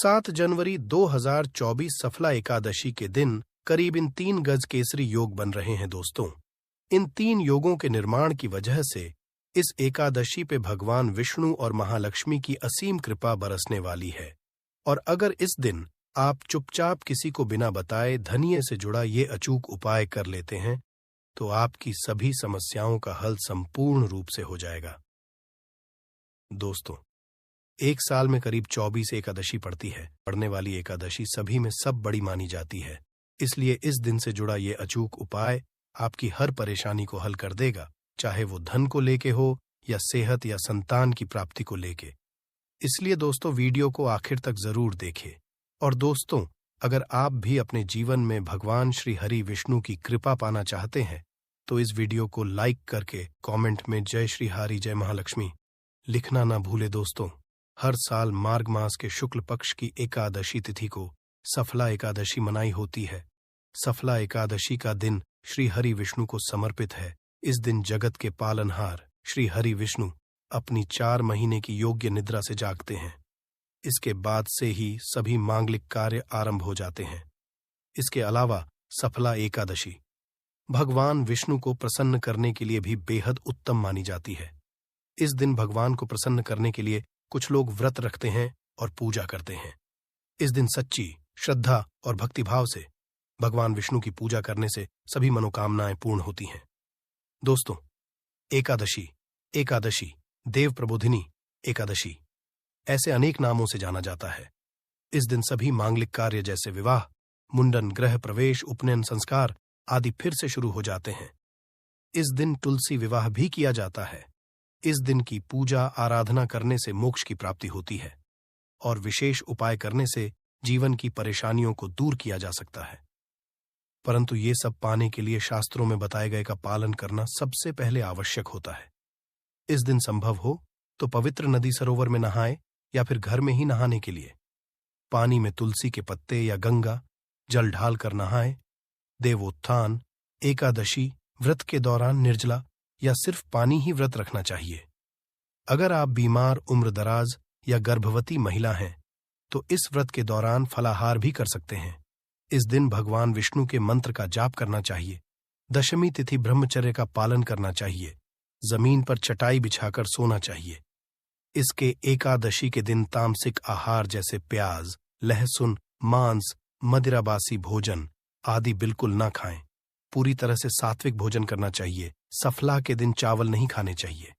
7 जनवरी 2024 सफला एकादशी के दिन करीब इन 3 गज केसरी योग बन रहे हैं दोस्तों। इन 3 योगों के निर्माण की वजह से इस एकादशी पे भगवान विष्णु और महालक्ष्मी की असीम कृपा बरसने वाली है। और अगर इस दिन आप चुपचाप किसी को बिना बताए धनिये से जुड़ा ये अचूक उपाय कर लेते हैं तो आपकी सभी समस्याओं का हल संपूर्ण रूप से हो जाएगा। दोस्तों, एक साल में करीब 24 एकादशी पड़ती है। पड़ने वाली एकादशी सभी में सब बड़ी मानी जाती है, इसलिए इस दिन से जुड़ा ये अचूक उपाय आपकी हर परेशानी को हल कर देगा, चाहे वो धन को लेके हो या सेहत या संतान की प्राप्ति को लेके। इसलिए दोस्तों, वीडियो को आखिर तक जरूर देखें। और दोस्तों, अगर आप भी अपने जीवन में भगवान श्री हरि विष्णु की कृपा पाना चाहते हैं तो इस वीडियो को लाइक करके कमेंट में जय श्री हरि जय महालक्ष्मी लिखना ना भूले। दोस्तों, हर साल मार्ग मास के शुक्ल पक्ष की एकादशी तिथि को सफला एकादशी मनाई होती है। सफला एकादशी का दिन श्री हरि विष्णु को समर्पित है। इस दिन जगत के पालनहार श्री हरि विष्णु अपनी 4 महीने की योग्य निद्रा से जागते हैं। इसके बाद से ही सभी मांगलिक कार्य आरंभ हो जाते हैं। इसके अलावा सफला एकादशी भगवान विष्णु को प्रसन्न करने के लिए भी बेहद उत्तम मानी जाती है। इस दिन भगवान को प्रसन्न करने के लिए कुछ लोग व्रत रखते हैं और पूजा करते हैं। इस दिन सच्ची श्रद्धा और भक्तिभाव से भगवान विष्णु की पूजा करने से सभी मनोकामनाएं पूर्ण होती हैं। दोस्तों, एकादशी देव प्रबोधिनी एकादशी ऐसे अनेक नामों से जाना जाता है। इस दिन सभी मांगलिक कार्य जैसे विवाह, मुंडन, गृह प्रवेश, उपनयन संस्कार आदि फिर से शुरू हो जाते हैं। इस दिन तुलसी विवाह भी किया जाता है। इस दिन की पूजा आराधना करने से मोक्ष की प्राप्ति होती है और विशेष उपाय करने से जीवन की परेशानियों को दूर किया जा सकता है। परंतु ये सब पाने के लिए शास्त्रों में बताए गए का पालन करना सबसे पहले आवश्यक होता है। इस दिन संभव हो तो पवित्र नदी सरोवर में नहाए या फिर घर में ही नहाने के लिए पानी में तुलसी के पत्ते या गंगा जल ढालकर नहाए। देवोत्थान एकादशी व्रत के दौरान निर्जला या सिर्फ पानी ही व्रत रखना चाहिए। अगर आप बीमार, उम्र दराज या गर्भवती महिला हैं तो इस व्रत के दौरान फलाहार भी कर सकते हैं। इस दिन भगवान विष्णु के मंत्र का जाप करना चाहिए। दशमी तिथि ब्रह्मचर्य का पालन करना चाहिए। जमीन पर चटाई बिछाकर सोना चाहिए। इसके एकादशी के दिन तामसिक आहार जैसे प्याज, लहसुन, मांस, मदिराबासी भोजन आदि बिल्कुल ना खाएं। पूरी तरह से सात्विक भोजन करना चाहिए। सफला के दिन चावल नहीं खाने चाहिए।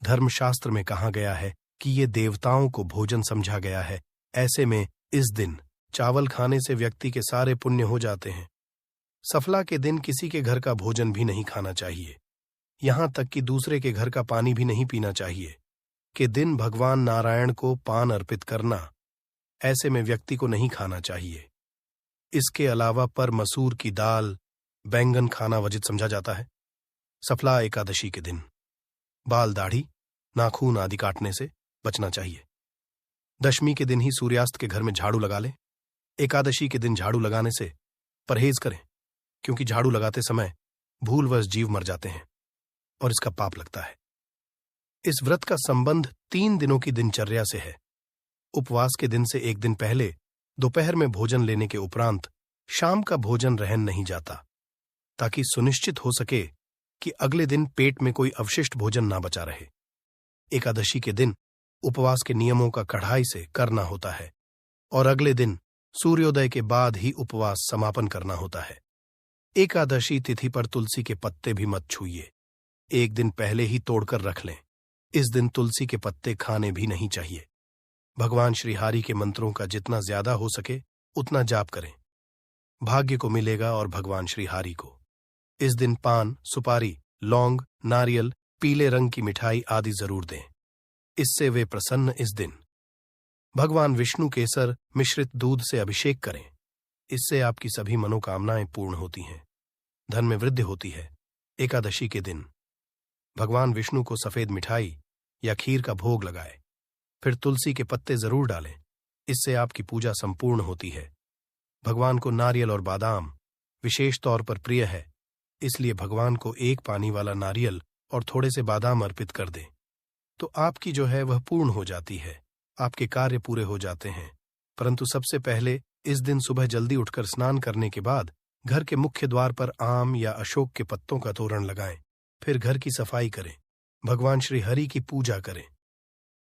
धर्मशास्त्र में कहा गया है कि ये देवताओं को भोजन समझा गया है। ऐसे में इस दिन चावल खाने से व्यक्ति के सारे पुण्य हो जाते हैं। सफला के दिन किसी के घर का भोजन भी नहीं खाना चाहिए। यहां तक कि दूसरे के घर का पानी भी नहीं पीना चाहिए। के दिन भगवान नारायण को पान अर्पित करना, ऐसे में व्यक्ति को नहीं खाना चाहिए। इसके अलावा पर मसूर की दाल, बैंगन खाना वर्जित समझा जाता है। सफला एकादशी के दिन बाल, दाढ़ी, नाखून आदि काटने से बचना चाहिए। दशमी के दिन ही सूर्यास्त के घर में झाड़ू लगा लें। एकादशी के दिन झाड़ू लगाने से परहेज करें, क्योंकि झाड़ू लगाते समय भूलवश जीव मर जाते हैं और इसका पाप लगता है। इस व्रत का संबंध 3 दिनों की दिनचर्या से है। उपवास के दिन से एक दिन पहले दोपहर में भोजन लेने के उपरांत शाम का भोजन रहन नहीं जाता, ताकि सुनिश्चित हो सके कि अगले दिन पेट में कोई अवशिष्ट भोजन ना बचा रहे। एकादशी के दिन उपवास के नियमों का कड़ाई से करना होता है और अगले दिन सूर्योदय के बाद ही उपवास समापन करना होता है। एकादशी तिथि पर तुलसी के पत्ते भी मत छूइए। एक दिन पहले ही तोड़कर रख लें। इस दिन तुलसी के पत्ते खाने भी नहीं चाहिए। भगवान श्री हरि के मंत्रों का जितना ज्यादा हो सके उतना जाप करें। भाग्य को मिलेगा और भगवान श्री हरि को। इस दिन पान, सुपारी, लौंग, नारियल, पीले रंग की मिठाई आदि जरूर दें। इससे वे प्रसन्न। इस दिन भगवान विष्णु केसर मिश्रित दूध से अभिषेक करें। इससे आपकी सभी मनोकामनाएं पूर्ण होती हैं, धन में वृद्धि होती है। एकादशी के दिन भगवान विष्णु को सफेद मिठाई या खीर का भोग लगाए, फिर तुलसी के पत्ते जरूर डालें। इससे आपकी पूजा संपूर्ण होती है। भगवान को नारियल और बादाम विशेष तौर पर प्रिय है, इसलिए भगवान को एक पानी वाला नारियल और थोड़े से बादाम अर्पित कर दें तो आपकी जो है वह पूर्ण हो जाती है। आपके कार्य पूरे हो जाते हैं परंतु सबसे पहले इस दिन सुबह जल्दी उठकर स्नान करने के बाद घर के मुख्य द्वार पर आम या अशोक के पत्तों का तोरण लगाएं। फिर घर की सफाई करें, भगवान श्री हरि की पूजा करें।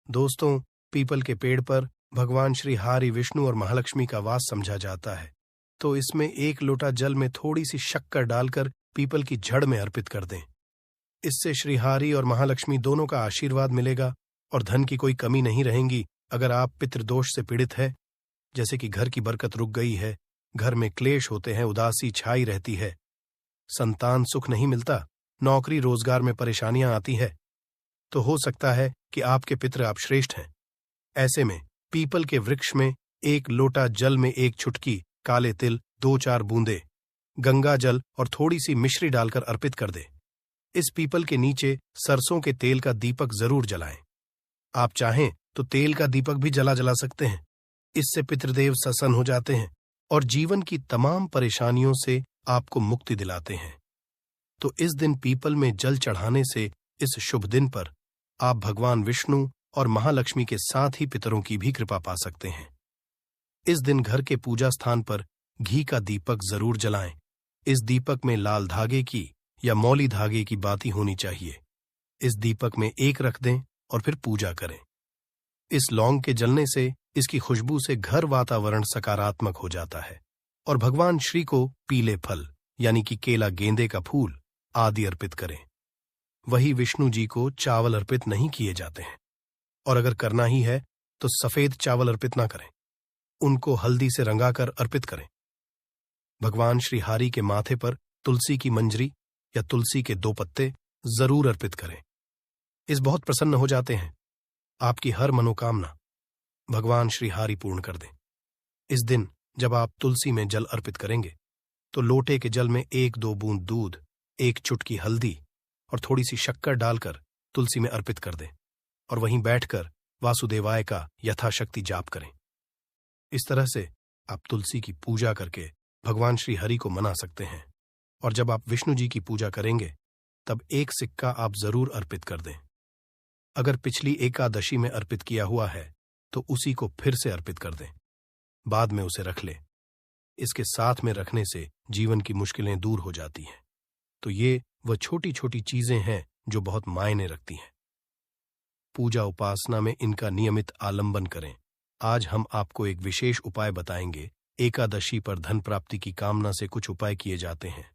दोस्तों, पीपल के पेड़ पर भगवान श्री हरि, विष्णु और महालक्ष्मी का वास समझा जाता है, तो इसमें 1 लोटा जल में थोड़ी सी शक्कर डालकर पीपल की जड़ में अर्पित कर दें। इससे श्री हरि और महालक्ष्मी दोनों का आशीर्वाद मिलेगा और धन की कोई कमी नहीं रहेगी। अगर आप पितृदोष से पीड़ित है, जैसे कि घर की बरकत रुक गई है, घर में क्लेश होते हैं, उदासी छाई रहती है, संतान सुख नहीं मिलता, नौकरी रोजगार में परेशानियां आती है, तो हो सकता है कि आपके पितृ आप श्रेष्ठ हैं। ऐसे में पीपल के वृक्ष में 1 लोटा जल में 1 चुटकी काले तिल, 2-4 बूंदे गंगा जल और थोड़ी सी मिश्री डालकर अर्पित कर दे। इस पीपल के नीचे सरसों के तेल का दीपक जरूर जलाएं। आप चाहें तो तेल का दीपक भी जला सकते हैं। इससे पितृदेव प्रसन्न हो जाते हैं और जीवन की तमाम परेशानियों से आपको मुक्ति दिलाते हैं। तो इस दिन पीपल में जल चढ़ाने से इस शुभ दिन पर आप भगवान विष्णु और महालक्ष्मी के साथ ही पितरों की भी कृपा पा सकते हैं। इस दिन घर के पूजा स्थान पर घी का दीपक जरूर जलाएं। इस दीपक में लाल धागे की या मौली धागे की बाती होनी चाहिए। इस दीपक में 1 रख दें और फिर पूजा करें। इस लौंग के जलने से, इसकी खुशबू से घर वातावरण सकारात्मक हो जाता है और भगवान श्री को पीले फल यानी कि केला, गेंदे का फूल आदि अर्पित करें। वही विष्णु जी को चावल अर्पित नहीं किए जाते हैं, और अगर करना ही है तो सफेद चावल अर्पित ना करें, उनको हल्दी से रंगाकर अर्पित करें। भगवान श्री हरि के माथे पर तुलसी की मंजरी या तुलसी के 2 पत्ते जरूर अर्पित करें। इस बहुत प्रसन्न हो जाते हैं। आपकी हर मनोकामना भगवान श्री हरि पूर्ण कर दें। इस दिन जब आप तुलसी में जल अर्पित करेंगे तो लोटे के जल में 1-2 बूंद दूध, 1 चुटकी हल्दी और थोड़ी सी शक्कर डालकर तुलसी में अर्पित कर दें और वहीं बैठकर वासुदेवाय का यथाशक्ति जाप करें। इस तरह से आप तुलसी की पूजा करके भगवान श्री हरि को मना सकते हैं। और जब आप विष्णु जी की पूजा करेंगे तब 1 सिक्का आप जरूर अर्पित कर दें। अगर पिछली एकादशी में अर्पित किया हुआ है तो उसी को फिर से अर्पित कर दें, बाद में उसे रख लें। इसके साथ में रखने से जीवन की मुश्किलें दूर हो जाती हैं। तो ये वह छोटी छोटी चीजें हैं जो बहुत मायने रखती हैं। पूजा उपासना में इनका नियमित आलंबन करें। आज हम आपको एक विशेष उपाय बताएंगे। एकादशी पर धन प्राप्ति की कामना से कुछ उपाय किए जाते हैं।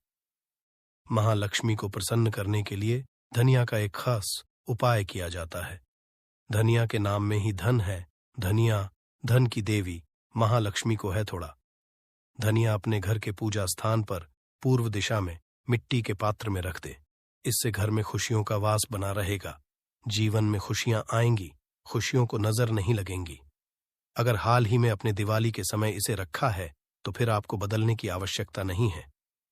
महालक्ष्मी को प्रसन्न करने के लिए धनिया का एक खास उपाय किया जाता है। धनिया के नाम में ही धन है। धनिया धन की देवी महालक्ष्मी को है थोड़ा। धनिया अपने घर के पूजा स्थान पर पूर्व दिशा में मिट्टी के पात्र में रख दे। इससे घर में खुशियों का वास बना रहेगा। जीवन में खुशियां आएंगी, खुशियों को नजर नहीं लगेंगी। अगर हाल ही में अपने दिवाली के समय इसे रखा है तो फिर आपको बदलने की आवश्यकता नहीं है।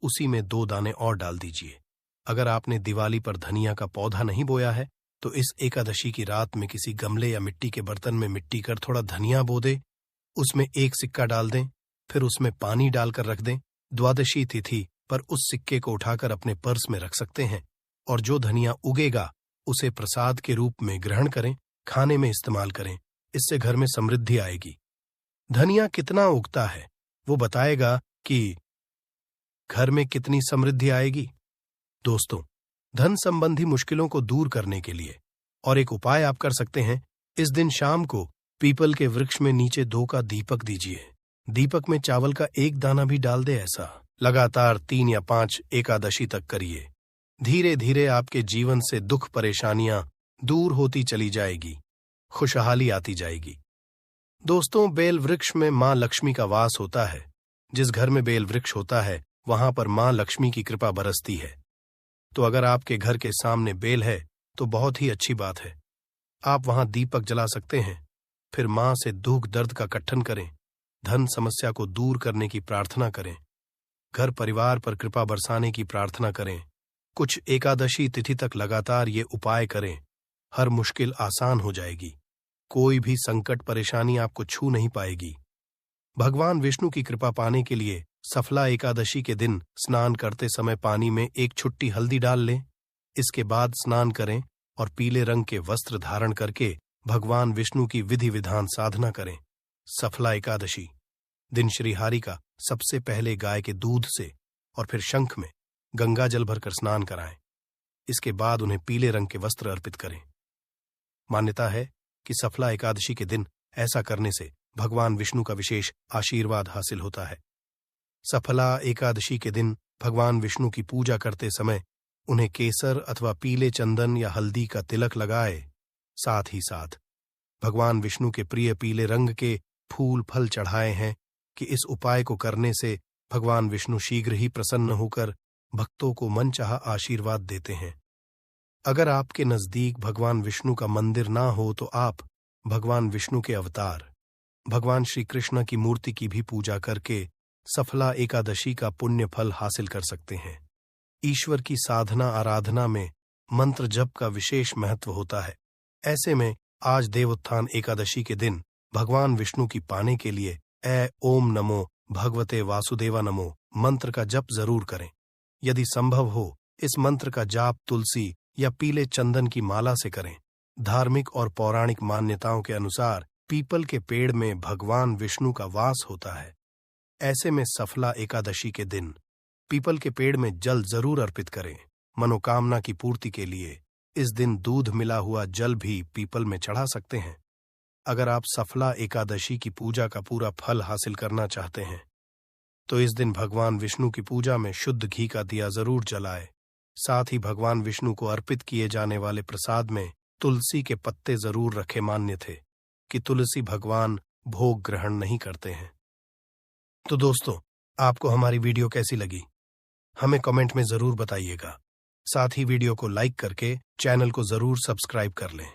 उसी में 2 दाने और डाल दीजिए। अगर आपने दिवाली पर धनिया का पौधा नहीं बोया है तो इस एकादशी की रात में किसी गमले या मिट्टी के बर्तन में मिट्टी कर थोड़ा धनिया बो दे, उसमें 1 सिक्का डाल दें, फिर उसमें पानी डालकर रख दें। द्वादशी तिथि पर उस सिक्के को उठाकर अपने पर्स में रख सकते हैं और जो धनिया उगेगा उसे प्रसाद के रूप में ग्रहण करें, खाने में इस्तेमाल करें। इससे घर में समृद्धि आएगी। धनिया कितना उगता है वो बताएगा कि घर में कितनी समृद्धि आएगी। दोस्तों, धन संबंधी मुश्किलों को दूर करने के लिए और एक उपाय आप कर सकते हैं। इस दिन शाम को पीपल के वृक्ष में नीचे 2 का दीपक दीजिए। दीपक में चावल का 1 दाना भी डाल दे। ऐसा लगातार 3 या 5 एकादशी तक करिए। धीरे धीरे आपके जीवन से दुख परेशानियां दूर होती चली जाएगी, खुशहाली आती जाएगी। दोस्तों, बेल वृक्ष में मां लक्ष्मी का वास होता है। जिस घर में बेल वृक्ष होता है वहां पर मां लक्ष्मी की कृपा बरसती है। तो अगर आपके घर के सामने बेल है तो बहुत ही अच्छी बात है। आप वहां दीपक जला सकते हैं। फिर मां से दुख दर्द का कट्ठन करें, धन समस्या को दूर करने की प्रार्थना करें, घर परिवार पर कृपा बरसाने की प्रार्थना करें। कुछ एकादशी तिथि तक लगातार ये उपाय करें। हर मुश्किल आसान हो जाएगी। कोई भी संकट परेशानी आपको छू नहीं पाएगी। भगवान विष्णु की कृपा पाने के लिए सफला एकादशी के दिन स्नान करते समय पानी में 1 छुट्टी हल्दी डाल लें। इसके बाद स्नान करें और पीले रंग के वस्त्र धारण करके भगवान विष्णु की विधि विधान साधना करें। सफला एकादशी दिन श्री हरि का सबसे पहले गाय के दूध से और फिर शंख में गंगा जल भरकर स्नान कराएं। इसके बाद उन्हें पीले रंग के वस्त्र अर्पित करें। मान्यता है कि सफला एकादशी के दिन ऐसा करने से भगवान विष्णु का विशेष आशीर्वाद हासिल होता है। सफला एकादशी के दिन भगवान विष्णु की पूजा करते समय उन्हें केसर अथवा पीले चंदन या हल्दी का तिलक लगाए। साथ ही साथ भगवान विष्णु के प्रिय पीले रंग के फूल फल चढ़ाए हैं कि इस उपाय को करने से भगवान विष्णु शीघ्र ही प्रसन्न होकर भक्तों को मनचाहा आशीर्वाद देते हैं। अगर आपके नजदीक भगवान विष्णु का मंदिर ना हो तो आप भगवान विष्णु के अवतार भगवान श्री कृष्ण की मूर्ति की भी पूजा करके सफला एकादशी का पुण्य फल हासिल कर सकते हैं। ईश्वर की साधना आराधना में मंत्र जप का विशेष महत्व होता है। ऐसे में आज देवोत्थान एकादशी के दिन भगवान विष्णु की पाने के लिए ओम नमो भगवते वासुदेवा नमो मंत्र का जप जरूर करें। यदि संभव हो इस मंत्र का जाप तुलसी या पीले चंदन की माला से करें। धार्मिक और पौराणिक मान्यताओं के अनुसार पीपल के पेड़ में भगवान विष्णु का वास होता है। ऐसे में सफला एकादशी के दिन पीपल के पेड़ में जल जरूर अर्पित करें। मनोकामना की पूर्ति के लिए इस दिन दूध मिला हुआ जल भी पीपल में चढ़ा सकते हैं। अगर आप सफला एकादशी की पूजा का पूरा फल हासिल करना चाहते हैं तो इस दिन भगवान विष्णु की पूजा में शुद्ध घी का दिया जरूर जलाए। साथ ही भगवान विष्णु को अर्पित किए जाने वाले प्रसाद में तुलसी के पत्ते जरूर रखे। मान्य थे कि तुलसी भगवान भोग ग्रहण नहीं करते हैं। तो दोस्तों, आपको हमारी वीडियो कैसी लगी हमें कमेंट में जरूर बताइएगा। साथ ही वीडियो को लाइक करके चैनल को जरूर सब्सक्राइब कर लें।